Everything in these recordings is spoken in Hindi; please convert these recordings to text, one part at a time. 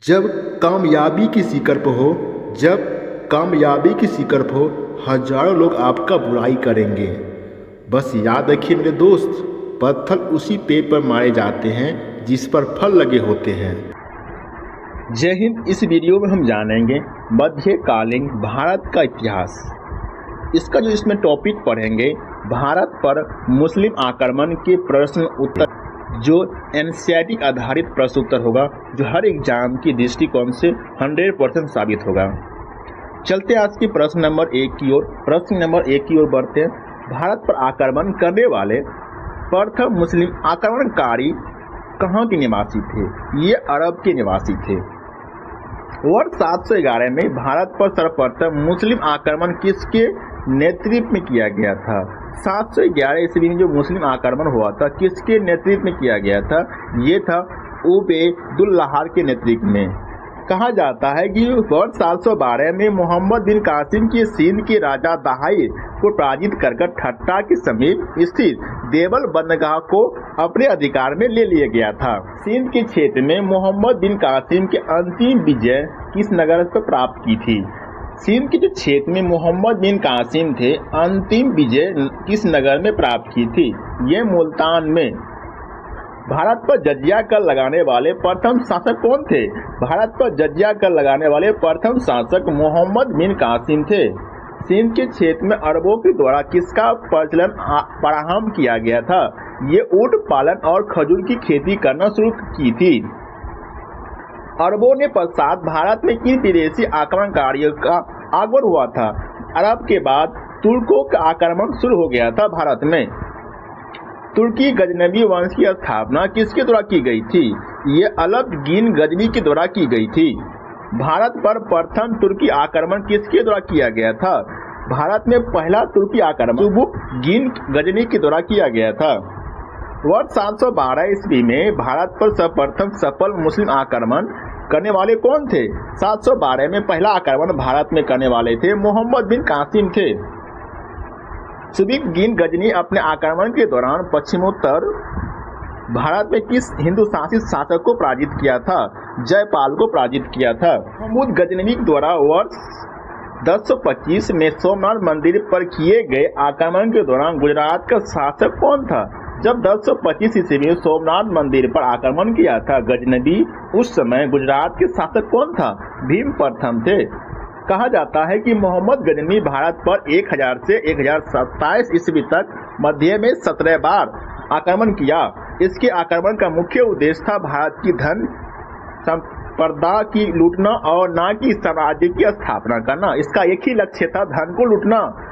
जब कामयाबी की शिखर पर हो, जब कामयाबी की शिखर पर हो, हजारों लोग आपका बुराई करेंगे। बस याद रखिए मेरे दोस्त, पत्थर उसी पेड़ पर मारे जाते हैं जिस पर फल लगे होते हैं। जय हिंद। इस वीडियो में हम जानेंगे मध्यकालीन भारत का इतिहास। इसका जो इसमें टॉपिक पढ़ेंगे, भारत पर मुस्लिम आक्रमण के प्रश्न उत्तर, जो एनसीईआरटी आधारित प्रश्न उत्तर होगा, जो हर एग्जाम की दृष्टिकोण से 100% साबित होगा। चलते आज के प्रश्न नंबर 1 की ओर। प्रश्न नंबर 1 की ओर बढ़ते हैं। भारत पर आक्रमण करने वाले प्रथम मुस्लिम आक्रमणकारी कहाँ के निवासी थे? ये अरब के निवासी थे। वर्ष 711 में भारत पर सर्वप्रथम मुस्लिम आक्रमण किसके नेतृत्व में किया गया था? 711 ईस्वी में जो मुस्लिम आक्रमण हुआ था, किसके नेतृत्व में किया गया था? ये था उबैदुल्लाह के नेतृत्व में। कहा जाता है कि वर्ष 712 में मोहम्मद बिन कासिम के सिंध के राजा दाहिर को पराजित कर ठट्टा के समीप स्थित देवल बंदरगाह को अपने अधिकार में ले लिया गया था। सिंध के क्षेत्र में मोहम्मद बिन कासिम के अंतिम विजय किस नगर पर प्राप्त की थी? सिंध के जो क्षेत्र में मोहम्मद बिन कासिम थे, अंतिम विजय किस नगर में प्राप्त की थी? ये मुल्तान में। भारत पर जजिया कर लगाने वाले प्रथम शासक कौन थे? भारत पर जजिया कर लगाने वाले प्रथम शासक मोहम्मद बिन कासिम थे। सिंध के क्षेत्र में अरबों के द्वारा किसका प्रचलन प्रारंभ किया गया था? ये ऊंट पालन और खजूर की खेती करना शुरू की थी। अरबों ने पश्चात भारत में किन विदेशी आक्रमणकारियों का आगमन हुआ था? अरब के बाद तुर्कों का आक्रमण शुरू हो गया था भारत में। तुर्की गजनवी वंश की स्थापना किसके द्वारा की गई थी? ये अलबगीन गजनी के द्वारा की गई थी। भारत पर प्रथम तुर्की आक्रमण किसके द्वारा किया गया था? भारत में पहला तुर्की आक्रमण अलबगीन गजनी के द्वारा किया गया था। वर्ष 712 ईस्वी में भारत पर सर्वप्रथम सफल मुस्लिम आक्रमण करने वाले कौन थे? 712 में पहला आक्रमण भारत में करने वाले थे मोहम्मद बिन कासिम थे। अलबगीन गजनी अपने आक्रमण के दौरान पश्चिमोत्तर भारत में किस हिंदू शासित शासक को पराजित किया था? जयपाल को पराजित किया था। महमूद गजनवी द्वारा वर्ष 1025 में सोमनाथ मंदिर पर किए गए आक्रमण के दौरान गुजरात का शासक कौन था? जब 1025 ईस्वी में सोमनाथ मंदिर पर आक्रमण किया था गजनवी, उस समय गुजरात के शासक कौन था? भीम प्रथम थे। कहा जाता है कि मोहम्मद गजनवी भारत पर 1000 से 1027 ईस्वी तक मध्य में 17 बार आक्रमण किया। इसके आक्रमण का मुख्य उद्देश्य था भारत की धन संपदा की लूटना और न कि साम्राज्य की स्थापना करना। इसका एक ही लक्ष्य था, धन को लूटना।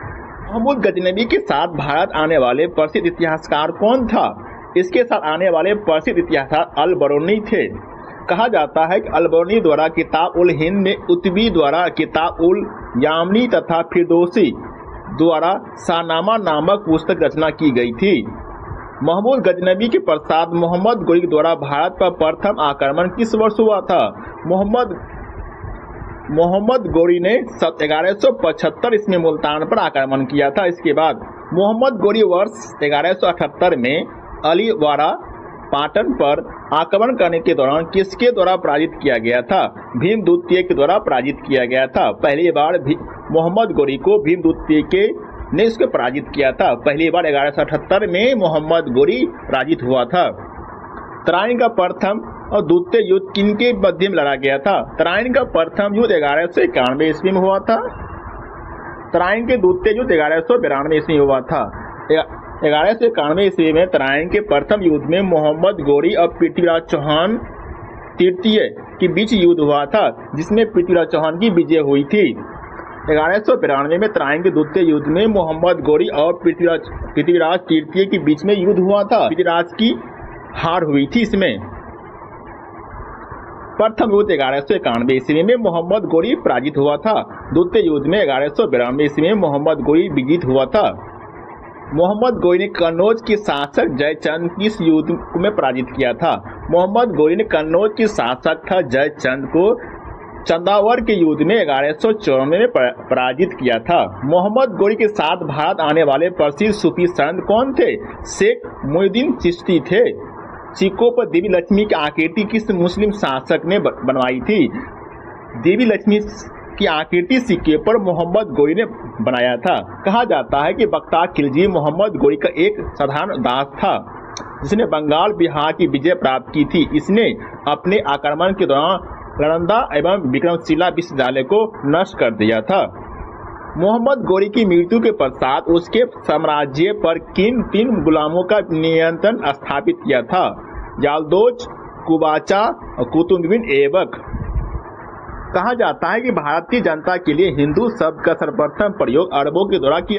महमूद गजनवी के साथ भारत आने वाले प्रसिद्ध इतिहासकार कौन था? इसके साथ आने वाले प्रसिद्ध इतिहासकार अल-बरूनी थे। कहा जाता है कि अल-बरूनी द्वारा किताब उल हिंद में उतबी द्वारा किताब उल यामनी तथा फिरदौसी द्वारा शाहनामा नामक पुस्तक रचना की गई थी। महमूद गजनवी के पश्चात मोहम्मद गोरी द्वारा भारत पर प्रथम आक्रमण किस वर्ष हुआ था? मोहम्मद गोरी ने 1175 ईस्वी में मुल्तान पर आक्रमण किया था। इसके बाद मोहम्मद गोरी वर्ष 1178 में अलीवारा पाटन पर आक्रमण करने के दौरान किसके द्वारा पराजित किया गया था? भीम द्वितीय के द्वारा पराजित किया गया था। पहली बार मोहम्मद गोरी को भीम द्वितीय ने इसको पराजित किया था। पहली बार 1178 में मोहम्मद गोरी पराजित हुआ था। तराइन का प्रथम और द्वितीय युद्ध किनके मध्य में लड़ा गया था? तराइन का प्रथम युद्ध 1191 ईस्वी में हुआ था। तराइन के द्वितीय युद्ध 1192 ईस्वी में हुआ था। 1191 ईस्वी में तराइन के प्रथम युद्ध में मोहम्मद गोरी और पृथ्वीराज चौहान तृतीय के बीच युद्ध हुआ था, जिसमें पृथ्वीराज चौहान की विजय हुई थी। 1192 में तराइन के द्वितीय युद्ध में मोहम्मद गोरी और पृथ्वीराज तृतीय के बीच में युद्ध हुआ था। पृथ्वीराज की हार हुई थी। इसमें प्रथम युद्ध 1191 ईस्वी में मोहम्मद गोरी पराजित हुआ था। द्वितीय युद्ध में 1192 ईस्वी में मोहम्मद गोरी विजित हुआ था। मोहम्मद गोरी ने कन्नौज के शासक जयचंद की इस युद्ध में पराजित किया था। मोहम्मद गोरी ने कन्नौज के शासक था जयचंद को चंदावर के युद्ध में 1194 में पराजित किया था। मोहम्मद गोरी के साथ भारत आने वाले प्रसिद्ध सूफी संत कौन थे? शेख मोइनुद्दीन चिश्ती थे। सिक्कों पर देवी लक्ष्मी की आकृति किस मुस्लिम शासक ने बनवाई थी? देवी लक्ष्मी की आकृति सिक्के पर मोहम्मद गोरी ने बनाया था। कहा जाता है कि बख्तियार खिलजी मोहम्मद गोरी का एक साधारण दास था जिसने बंगाल बिहार की विजय प्राप्त की थी। इसने अपने आक्रमण के दौरान नालंदा एवं विक्रमशिला विश्वविद्यालय को नष्ट कर दिया था। मोहम्मद गोरी की मृत्यु के पश्चात उसके साम्राज्य पर किन 3 गुलामों का नियंत्रण स्थापित किया था? याल्दोज, कुबाचा और कुतुबुद्दीन ऐबक। कहा जाता है कि भारतीय जनता के लिए हिंदू शब्द का सर्वप्रथम प्रयोग अरबों के द्वारा किया